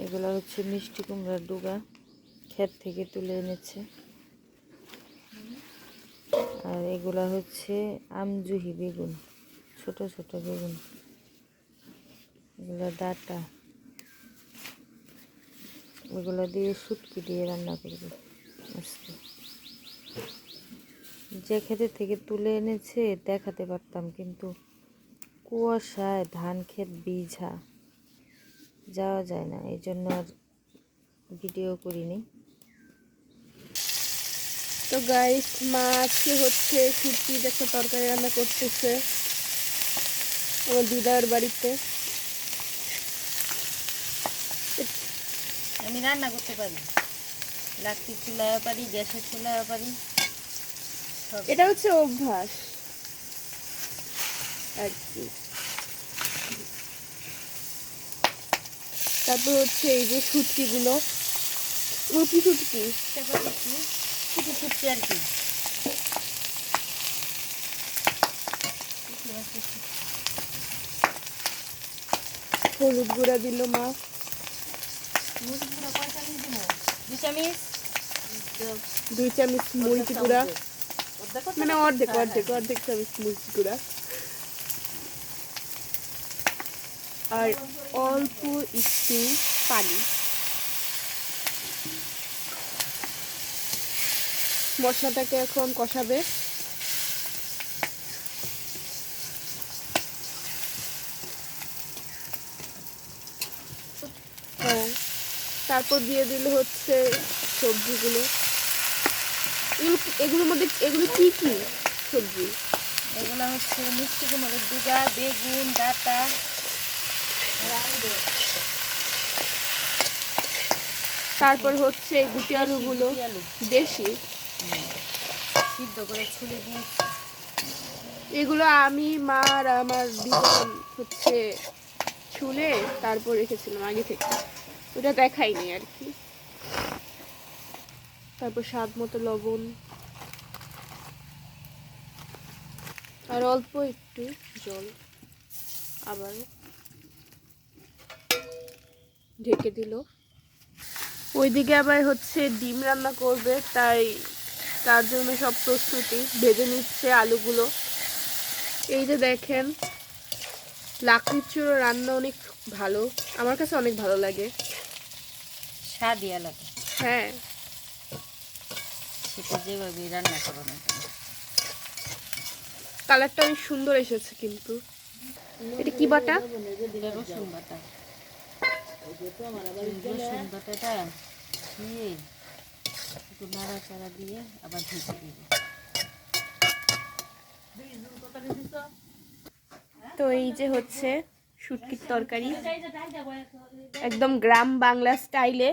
এগুলো হচ্ছে মিষ্টি কুমড়ার ডুগা, ক্ষেত থেকে তুলে এনেছে। আর এগুলা হচ্ছে আমজুহি বেগুন, ছোট ছোট বেগুন। এগুলো ডাটা, এগুলো দিয়ে শুটকি দিয়ে রান্না করবে আজকে। যে ক্ষেতের থেকে তুলে এনেছে দেখাতে পারতাম, কিন্তু কুয়াশায় ধান ক্ষেত ভিজা, যাওয়া যায় না, এই জন্য আর ভিডিও করিনি। তো গাইস, মা আজকে হচ্ছে শুটকির একটা তরকারি রান্না করতেছে আমার দিদার বাড়িতে। আমি রান্না করতে পারি, লাকড়ির চুলায়ও পারি, গ্যাসের চুলায়ও পারি। এটা হচ্ছে অভ্যাস আর কি। তারপর হচ্ছে এই যে শুটকিগুলো, রুটি শুটকি, শুধু ফুটছে আর কি। হলুদ গুঁড়া দিল মা। 2 চামচ মরিচ গুঁড়া, মানে অর্ধেক অর্ধেক অর্ধেক চামচ মরিচ গুঁড়া। আর অল্প একটু পানি। মশলাটাকে এখন কষাবে। হ্যাঁ, তারপর দিয়ে দিল হচ্ছে সবজিগুলো। এগুলোর মধ্যে এগুলো কি কি সবজি? এগুলো হচ্ছে মিষ্টি কুমড়োর ডুগা, বেগুন, ডাটা। তারপর হচ্ছে এই গুটি আলুগুলো, দেশি সিদ্ধ করে ছুলে দিয়েছি। এগুলো আমি, মা আর আমার দুজন হচ্ছে ছুলে তারপর রেখেছিলাম আগে থেকে, ওটা দেখাইনি আর কি। তারপর স্বাদ মতো লবণ আর অল্প একটু জল, আবার ঢেকে দিল। ওইদিকে আবার হচ্ছে ডিম রান্না করবে, তাই তার জন্য সব প্রস্তুতি ভেজে নিচ্ছে আলুগুলো। এই যে দেখেন, লাকড়ির চুলো রান্না অনেক ভালো, আমার কাছে অনেক ভালো লাগে, স্বাদই আলাদা। হ্যাঁ, সেটা যেভাবে রান্না করো না কেন। কালারটা অনেক সুন্দর এসেছে। কিন্তু এটা কি বাটা? রসুন বাটা। রসুন বাটাটা দিয়ে একটু নাড়াচাড়া দিয়ে আবার ঢেকে দিবে। তো এই যে হচ্ছে শুটকির তরকারি, একদম গ্রাম বাংলা স্টাইলে।